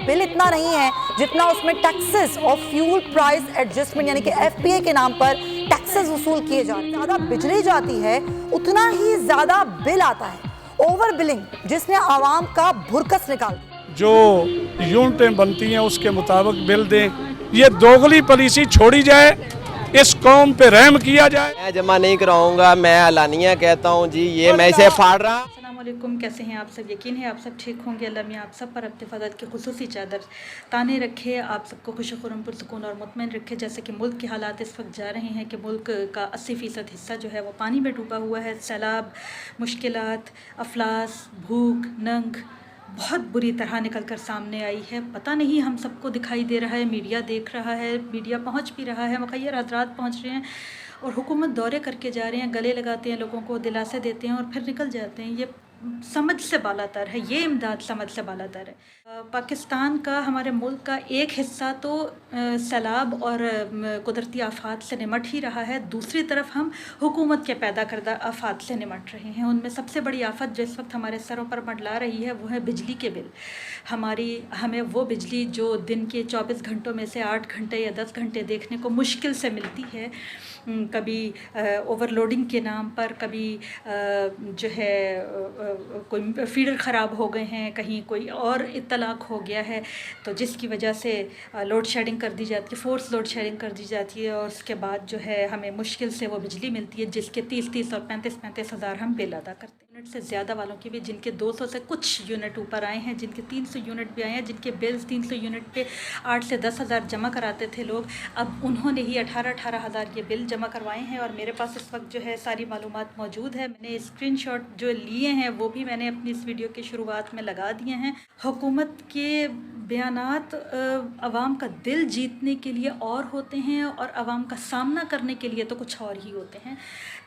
Bill इतना नहीं है जितना उसमें टैक्सेस और फ्यूल प्राइस एडजस्टमेंट यानी कि एफपीए के नाम पर टैक्सेस वसूल किए जा रहे हैं। ज़्यादा बिजली जाती है उतना ही ज़्यादा बिल आता है, ओवर बिलिंग, जिसने आवाम का भुरकस निकाल दिया। जो यूनिटें बनती हैं उसके मुताबिक बिल दें, ये दोगली पॉलिसी छोड़ी जाए, इस कौम पे रहम किया जाए। मैं जमा नहीं कराऊंगा, मैं अलानिया कहता हूँ जी, ये मैं इसे फाड़ रहा। अस्सलामुअलैकुम, कैसे हैं आप सब? यकीन है आप सब ठीक होंगे। अल्लाह मियां आप सब पर अपने फज़ल की खुसूसी चादर ताने रखे, आप सबको खुश खुरम पुरसुकून और मुतमईन रखे। जैसे कि मुल्क के हालात इस वक्त जा रहे हैं कि मुल्क का 80% हिस्सा जो है वो पानी में डूबा हुआ है। सैलाब, मुश्किलात, अफलास, भूख, नंग बहुत बुरी तरह निकल कर सामने आई है। पता नहीं हम सबको दिखाई दे रहा है, मीडिया देख रहा है, मीडिया पहुंच भी रहा है, मुखय्यर हज़रात पहुंच रहे हैं और हुकूमत दौरे करके जा रहे हैं, गले लगाते हैं, लोगों को दिलासे देते हैं और फिर निकल जाते हैं। ये समझ से बालातर है, ये इमदाद समझ से बालातर है। पाकिस्तान का, हमारे मुल्क का एक हिस्सा तो सैलाब और कुदरती आफात से निमट ही रहा है, दूसरी तरफ हम हुकूमत के पैदा करदा आफात से निमट रहे हैं। उनमें सबसे बड़ी आफत जो इस वक्त हमारे सरों पर मंडला रही है वो है बिजली के बिल। हमें वो बिजली जो दिन के 24 घंटों में से 8 घंटे या 10 घंटे देखने को मुश्किल से मिलती है, कभी ओवरलोडिंग के नाम पर, कभी जो है कोई फीडर ख़राब हो गए हैं, कहीं कोई और इत्तलाक हो गया है तो जिसकी वजह से लोड शेडिंग कर दी जाती है, फोर्स लोड शेडिंग कर दी जाती है और उसके बाद जो है हमें मुश्किल से वो बिजली मिलती है जिसके 30-30 और 35-35 हज़ार हम बिल अदा करते हैं। यूनिट से ज़्यादा वालों की भी, जिनके 200 से कुछ यूनिट ऊपर आए हैं, जिनके 300 यूनिट भी आए हैं, जिनके बिल्स 300 यूनिट पे 8 से 10 हज़ार जमा कराते थे लोग, अब उन्होंने ही 18-18 हज़ार ये बिल जमा करवाए हैं। और मेरे पास इस वक्त जो है सारी मालूमात मौजूद है, मैंने स्क्रीनशॉट जो लिए हैं वो भी मैंने अपनी इस वीडियो की शुरुआत में लगा दिए हैं। हुकूमत के बयानात अवाम का दिल जीतने के लिए और होते हैं और अवाम का सामना करने के लिए तो कुछ और ही होते हैं।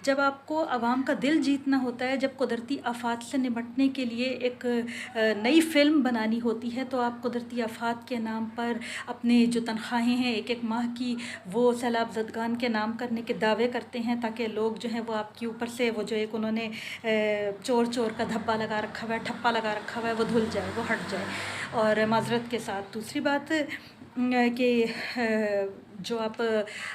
जब आपको अवाम का दिल जीतना होता है, जब कुदरती आफात से निपटने के लिए एक नई फ़िल्म बनानी होती है, तो आप कुदरती आफात के नाम पर अपने जो तनख्वाहें हैं एक एक माह की, वो सैलाब ज़दगान के नाम करने के दावे करते हैं ताकि लोग जो हैं वो आपके ऊपर से वो जो एक उन्होंने चोर चोर का धब्बा लगा रखा हुआ है, ठप्पा लगा रखा हुआ है, वो धुल जाए, वो हट जाए। और माजरत के साथ दूसरी बात कि जो आप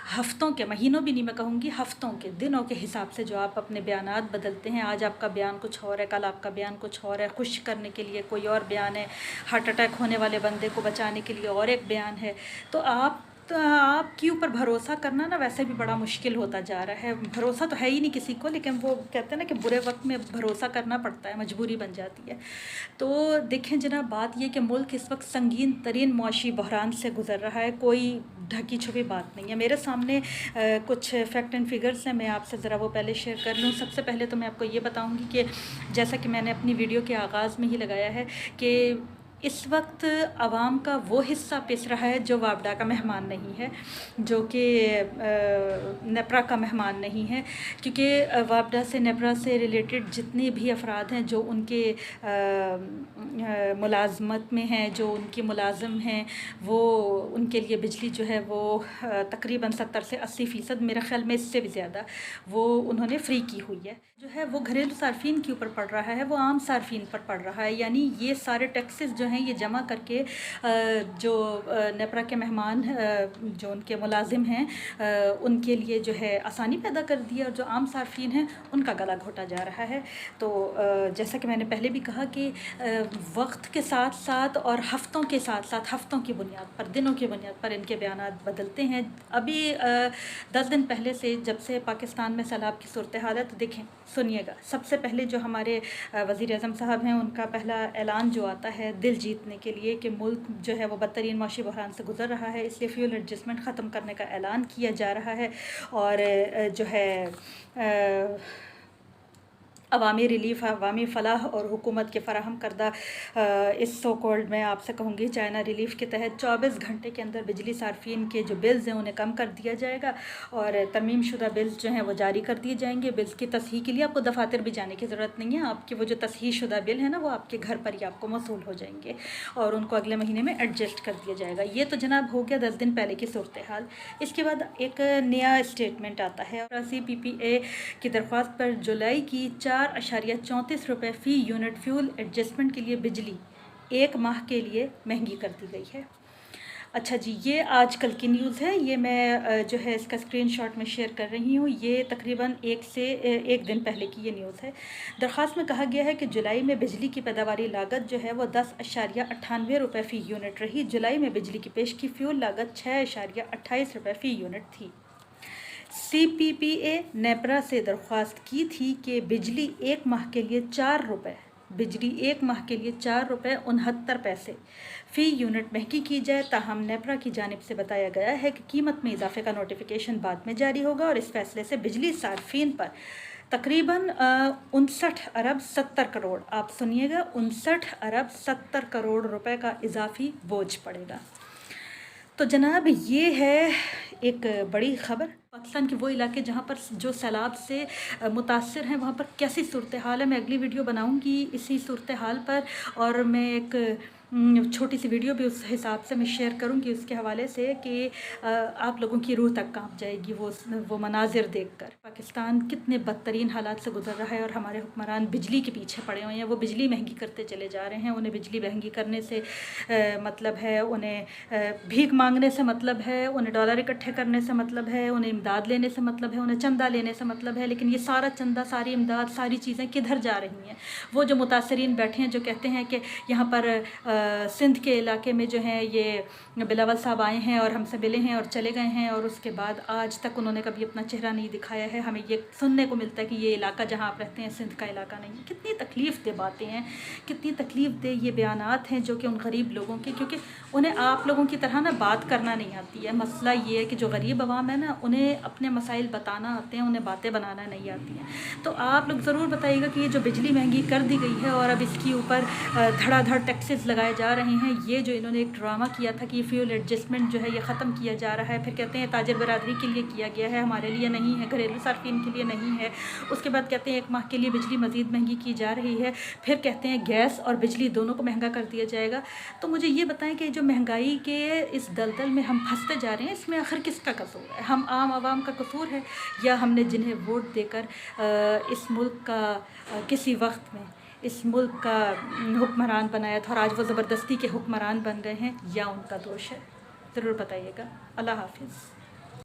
हफ़्तों के, महीनों भी नहीं मैं कहूँगी, हफ़्तों के, दिनों के हिसाब से जो आप अपने बयानात बदलते हैं, आज आपका बयान कुछ और है, कल आपका बयान कुछ और है, खुश करने के लिए कोई और बयान है, हार्ट अटैक होने वाले बंदे को बचाने के लिए और एक बयान है, तो आपके ऊपर भरोसा करना ना वैसे भी बड़ा मुश्किल होता जा रहा है। भरोसा तो है ही नहीं किसी को, लेकिन वो कहते हैं ना कि बुरे वक्त में भरोसा करना पड़ता है, मजबूरी बन जाती है। तो देखें जनाब, बात ये कि मुल्क इस वक्त संगीन तरीन मुआशी बहरान से गुज़र रहा है, कोई ढकी छुपी बात नहीं है। मेरे सामने कुछ फैक्ट एंड फिगर्स हैं, मैं आपसे ज़रा वो पहले शेयर कर लूँ। सबसे पहले तो मैं आपको ये बताऊँगी कि जैसा कि मैंने अपनी वीडियो के आगाज़ में ही लगाया है कि इस वक्त आवाम का वो हिस्सा पिस रहा है जो वापडा का मेहमान नहीं है, जो कि नेपरा का मेहमान नहीं है, क्योंकि वापडा से, नेपरा से रिलेटेड जितने भी अफराद हैं जो उनके मुलाजमत में हैं, जो उनकी मुलाजिम हैं, वो उनके लिए बिजली जो है वो तकरीबन 70 से 80%, मेरे ख़्याल में इससे भी ज़्यादा, वो उन्होंने फ्री की हुई है। जो है वो घरेलू सार्फिन के ऊपर पड़ रहा है, वो आम सार्फिन पर पड़ रहा है। यानी ये सारे टैक्सेस जो हैं ये जमा करके जो नेपरा के मेहमान, जो उनके मुलाजिम हैं, उनके लिए जो है आसानी पैदा कर दी है और जो आम सार्फिन हैं उनका गला घोटा जा रहा है। तो जैसा कि मैंने पहले भी कहा कि वक्त के साथ साथ और हफ़्तों के साथ साथ, हफ़्तों की बुनियाद पर, दिनों की बुनियाद पर इनके बयानात बदलते हैं। अभी 10 दिन पहले से, जब से पाकिस्तान में सैलाब की सूरत हाल है, तो देखें, सुनिएगा, सबसे पहले जो हमारे वज़ीर आज़म साहब हैं उनका पहला ऐलान जो आता है दिल जीतने के लिए कि मुल्क जो है वो बदतरीन माशी बहरान से गुज़र रहा है, इसलिए फ्यूल एडजस्टमेंट ख़त्म करने का ऐलान किया जा रहा है और जो है अवामी रिलीफ़, अवामी फ़लाह और हुकूमत के फ़राहम करदा इस सो कॉल्ड, मैं आपसे कहूँगी, चाइना रिलीफ़ के तहत 24 घंटे के अंदर बिजली सार्फिन के जो बिल्स हैं उन्हें कम कर दिया जाएगा और तरमीम शुदा बिल्स जो हैं वो जारी कर दिए जाएंगे। बिल्स की तस्हीह के लिए आपको दफातर भी जाने की ज़रूरत नहीं है, आपके वो जो तस्हीह शुदा बिल है ना वो आपके घर पर ही आपको मौसूल हो जाएंगे और उनको अगले महीने में एडजस्ट कर दिया जाएगा। ये तो जनाब हो गया 10 दिन पहले की सूरत हाल। इसके बाद एक नया स्टेटमेंट आता है और PPA की दरख्वास्त पर जुलाई की 4.34 रुपये फ़ी यूनिट फ्यूल एडजस्टमेंट के लिए बिजली 1 माह के लिए महंगी कर दी गई है। अच्छा जी, ये आजकल की न्यूज़ है, ये मैं जो है इसका स्क्रीनशॉट में शेयर कर रही हूँ। ये तकरीबन 1 दिन पहले की ये न्यूज़ है। दरख्वास्त में कहा गया है कि जुलाई में बिजली की पैदावारी लागत जो है वो 10.98 रुपये फ़ी यूनिट रही। जुलाई में बिजली की पेश की फ्यूल लागत 6.28 रुपये फ़ी यूनिट थी। CPPA नेपरा से दरख्वास्त की थी कि बिजली 1 माह के लिए 4 रुपये, बिजली 1 माह के लिए 4 रुपये 69 पैसे फ़ी यूनिट महंगी की जाए। ताहम नेपरा की जानिब से बताया गया है कि कीमत में इजाफे का नोटिफिकेशन बाद में जारी होगा और इस फैसले से बिजली सार्फिन पर तकरीबन 59 अरब 70 करोड़, आप सुनिएगा, 59 अरब 70 करोड़ रुपए का इजाफी बोझ पड़ेगा। तो जनाब, ये है एक बड़ी ख़बर। पाकिस्तान के वो इलाके जहाँ पर जो सैलाब से मुतासर हैं वहाँ पर कैसी सूरत हाल है, मैं अगली वीडियो बनाऊँगी इसी सूरत हाल पर, और मैं एक छोटी सी वीडियो भी उस हिसाब से मैं शेयर करूँगी उसके हवाले से कि आप लोगों की रूह तक कांप जाएगी वो मनाजिर देखकर। पाकिस्तान कितने बदतरीन हालात से गुजर रहा है और हमारे हुक्मरान बिजली के पीछे पड़े हुए हैं। वो बिजली महंगी करते चले जा रहे हैं। उन्हें बिजली महंगी करने से मतलब है, उन्हें भीख मांगने से मतलब है, उन्हें डॉलर इकट्ठे करने से मतलब है, उन्हें इमदाद लेने से मतलब है, उन्हें चंदा लेने से मतलब है। लेकिन ये सारा चंदा, सारी इमदाद, सारी चीज़ें किधर जा रही हैं? वो जो मुतासरीन बैठे हैं जो कहते हैं कि यहाँ पर सिंध के इलाके में जो है ये बिलावल साहब आए हैं और हमसे मिले हैं और चले गए हैं, और उसके बाद आज तक उन्होंने कभी अपना चेहरा नहीं दिखाया है। हमें ये सुनने को मिलता है कि ये इलाका जहाँ आप रहते हैं सिंध का इलाका नहीं है। कितनी तकलीफ़ दे बातें हैं, कितनी तकलीफ़ दे ये बयानात हैं जो कि उन गरीब लोगों के, क्योंकि उन्हें आप लोगों की तरह ना बात करना नहीं आती है। मसला ये है कि जो गरीब अवाम है ना, उन्हें अपने मसाइल बताना आते हैं, उन्हें बातें बनाना नहीं आती हैं। तो आप लोग ज़रूर बताइएगा कि ये जो बिजली महंगी कर दी गई है और अब इसके ऊपर धड़ाधड़ टैक्सेस लगाए जा रहे हैं, ये जो इन्होंने एक ड्रामा किया था कि फ्यूल एडजस्टमेंट जो है ये ख़त्म किया जा रहा है, फिर कहते हैं ताजर बरादरी के लिए किया गया है, हमारे लिए नहीं है, घरेलू सार्फिन के लिए नहीं है। उसके बाद कहते हैं 1 माह के लिए बिजली मज़ीद महंगी की जा रही है, फिर कहते हैं गैस और बिजली दोनों को महंगा कर दिया जाएगा। तो मुझे ये बताएं कि जो महंगाई के इस दलदल में हम फंसते जा रहे हैं, इसमें आखिर किसका कसूर है? हम आम आवाम का कसूर है, या हमने जिन्हें वोट देकर इस मुल्क का किसी वक्त में इस मुल्क का हुक्मरान बनाया था और आज वो ज़बरदस्ती के हुक्मरान बन गए हैं, या उनका दोष है? ज़रूर बताइएगा। अल्लाह हाफ़िज़।